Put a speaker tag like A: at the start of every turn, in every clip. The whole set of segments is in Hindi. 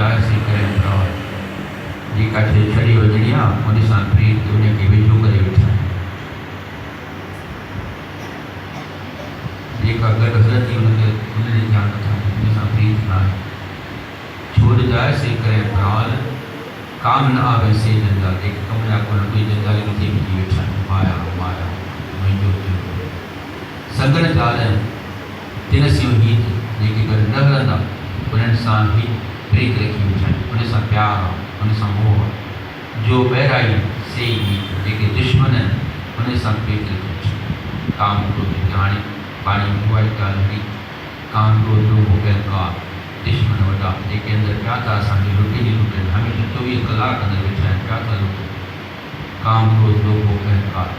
A: जाए से करें प्रॉल जी काठे छड़ी वजड़िया उन सां प्रीत उन के विझू करे वेठा जेका गॾु हलंदी उनखे उनजे ध्यानु नथा उन सां प्रीत न आहे छोड़ जाए से करें प्रॉल काम न आवे से जंजाल एक कमरा को कोई जंजाल में थी बिजी वेठा माया माया मुंहिंजो दिल सगन ज़ाल तिन सियूं गीत जेके गॾु न हलंदा उन्हनि सां ई प्रीत रखी वेठा उन सां प्यार आहे उन सां मोह आहे जो ॿाहिराई से ई गीत जेके दुश्मन आहिनि उन सां प्रीत रखी वेठा काम क्रोध हाणे पाणी उहा ॻाल्हि काम क्रोध लोभ अहंकार दुश्मन वॾा जेके अंदरि पिया था असांखे लुटनि ई लुटनि हमेशह 24 कलाक अंदरि वेठा आहिनि पिया था लुटनि काम क्रोध लोभ अहंकार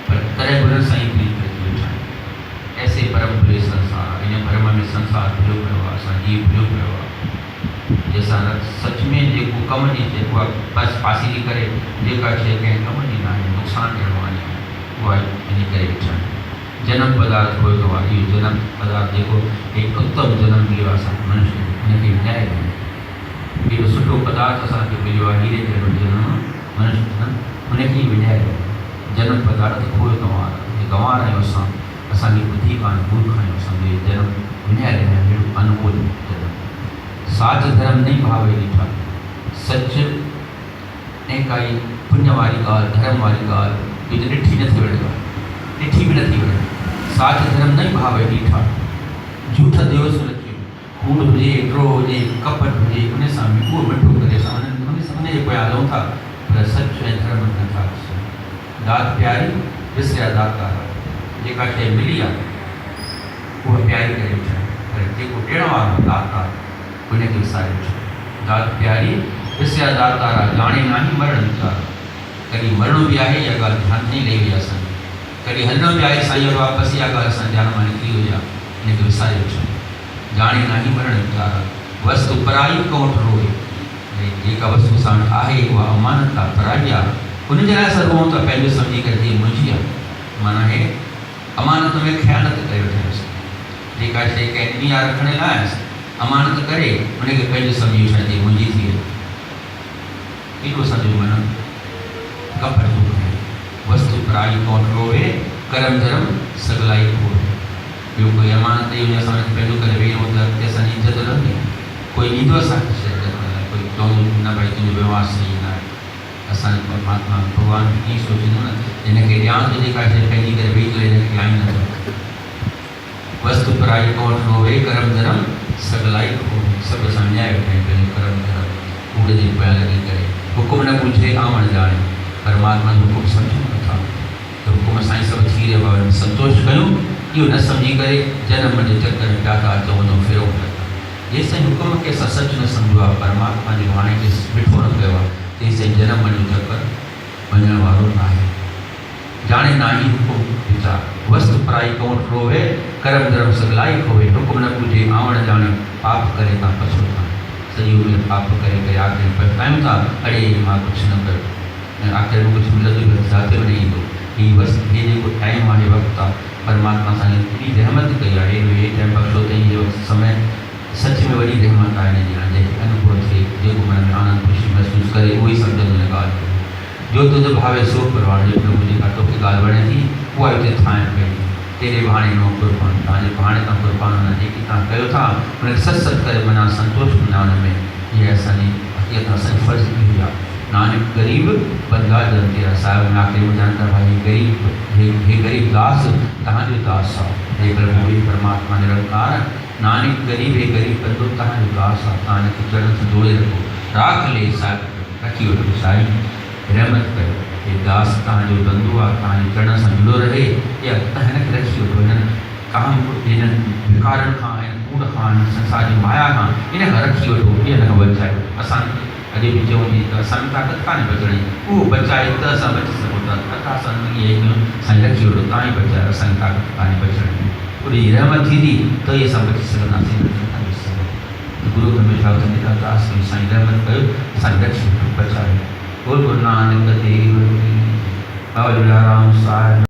A: पर तॾहिं बि उन सां ई प्रीत रखी वेठा आहिनि ऐसे परम भले संसार इन भरम में संसार भुलियो पियो आहे असां जीव भुलियो पियो आहे जंहिंसां सच में जेको कम जी जेको आहे बसि पासीरी करे जेका शइ कंहिं कम जी न आहे नुक़सानु ॾियण वारी आहे उहा इन करे वेठा आहिनि जन्म पदार्थ हुयो आहे इहो जन्म पदार्थ जेको हिकु उत्तम जन्म मिलियो आहे असांखे मनुष्य हुनखे विञाए ॾिनो एॾो सुठो पदार्थ असांखे मिलियो आहे हीरे जहिड़ो जनम मनुष्य जन्म हुनखे ई विञाए ॾिनो जन्म पदार्थ खोयो गंवार आहियूं असांजी बुद्धि कान मूर्ख आहियूं असांखे जन्म विञाए ॾिनो अहिड़ो अनमोल जन्म साच धर्म नहीं भावे ॾिठा सच ऐं काई पुण्य वारी ॻाल्हि धर्म वारी ॻाल्हि इहो त ॾिठी नथी वणे ॾिठी बि नथी वणे साच धर्म नहीं भावे ॾिठा झूठ दिवस रखियो कूड़ हुजे ड्रो हुजे कपट हुजे उन सां बि उहो मिठो करे असां उनजे पोयां हलूं था पर सच ऐं धर्म नथा ॾिसूं दात प्यारी विसरिया दाता जेका शइ मिली आहे उहा प्यारी करे वेठा पर जेको ॾियण वारो दाता उनखे विसारे वेठा दात प्यारी विसरिया दातारा ॼाणे नाही मरण वीचार कॾहिं मरणो बि आहे इहा ॻाल्हि ध्यानु नहीं रही हुई असांजी कॾहिं हलणो बि आहे साईं वापसि इहा ॻाल्हि असां ध्यान मां निकिरी हुई आहे इनखे विसारे वेठा ॼाणे नाही मरण वीचार वस्तु पराई कोठ रोए जेका वस्तु सां आहे उहा अमानत आहे पराई आहे उनजे लाइ असां रोऊं था पंहिंजो सम्झी करे जीअं मुंहिंजी आहे माना हे अमानत में ख़यानत करे वेठा आहियूं जेका शइ कंहिं ॾिनी आहे रखण लाइ अमानत करे उनखे पंहिंजो सम्झी वेठा जीअं मुंहिंजी थी वई एॾो असांजो मन कपट जो आहे वस्तु पराई कोन रोवे करम धर्म सगलाई खोए ॿियो कोई अमानत हुन असां पंहिंजो करे वेही रहूं त अॻिते असांजी इज़त रहंदी कोई ॾींदो असांखे शइ कोई चवंदो न भई तुंहिंजो व्यवहार सही न आहे असांजो परमात्मा भॻवान कीअं सोचींदो न हिनखे ॾियां थो जेका शइ पंहिंजी करे वेही करे हिनखे ॾियां ई नथो वस्तु पराई कोन रोवे करम धर्म सगलाई खोए सभु असां विञाए वेठा आहियूं पंहिंजो करम धर्म कूड़ जे पोयां लॻी करे हुकुम न पुछे आवण ॼाणे परमात्मा जो हुकुम सम्झूं नथा त हुकुम सां ई सभु थी रहियो आहे संतोष कयूं इहो न सम्झी करे जनम जे चकर में पिया था अचूं वञो फिरो जेसिताईं हुकुम खे असां सच न सम्झो आहे परमात्मा जे हाणे खे ॾिठो न पियो आहे तेसिताईं जनम जो चकर वञण वारो न आहे जाणे नाही हुकुम वीचार वस्तु पराई कोठ रोवे करम धर्म सगलाई खोवे हुकुम न पुछे आवण ॼाणे पाप करे था पछो था सॼी उमिरि पाप करे करे आख़िर पछतायूं था अड़े मां कुझु न कयो आख़िर में कुझु मिलंदो बि जाते में ईंदो हीअ बसि हे जेको टाइम आहे वक़्तु आहे परमात्मा असांखे एॾी रहमत कई आहे हे टाइम बख़्शो अथई जो समय सच में वॾी रहमत आहे हिन जी जंहिंखे अनुभव थिए जेको मन में आनंद ख़ुशी महसूसु करे उहो ई सम्झंदो हिन ॻाल्हि खे जो तुंहिंजो भावे सो परवान जो प्रभु जेका तोखे ॻाल्हि वणे थी उहा हिते ठाहिण पवंदी तेरे बहाणे नो कुर्बान तव्हांजे बहाणे तां कुर्बान जेकी तव्हां कयो था उनखे सच सच करे माना संतोष कंदा हुन में इहा असांजी हक़ीक़त असांजी फ़र्ज़ु थी हुई आहे नानक गरीब बंदा जन तेरा साहिब में आख़िर में जानता भाई गरीब हे गरीब दास तव्हांजो दास आहे हे प्रभु हे परमात्मा निरंकार नानक गरीब हे गरीब बंदो तव्हांजो दास आहे तव्हां हिनखे चढ़न सां जोड़े रखो राख ले साहिब रखी वठो साईं रहमत कयो हे दास तव्हांजो बंदो आहे तव्हांजे चढ़न सां जुड़ो रहे या तव्हां हिनखे रखी वठो हिननि काम हिननि विकारनि खां हिन कूड़ खां हिन संसार जी माया खां हिनखां रखी वठो हिनखां बचायो असां अॼु बि चऊं थी त असांजी ताक़त कान्हे बचण जी उहो बचाए त असां बची सघूं था अथा असां इहे कयूं साईं रखी वठो तव्हां ई बचायो असांजी ताक़त कान्हे बचण जी पूरी रहमत थींदी त ई असां बची सघंदासीं नथा बची सघूं गुरू हमेशह चवंदी दास साईं रहमत कयो असांखे रखी वठो बचायो बोल गुरु नानक देव की बाबा राम साहिब।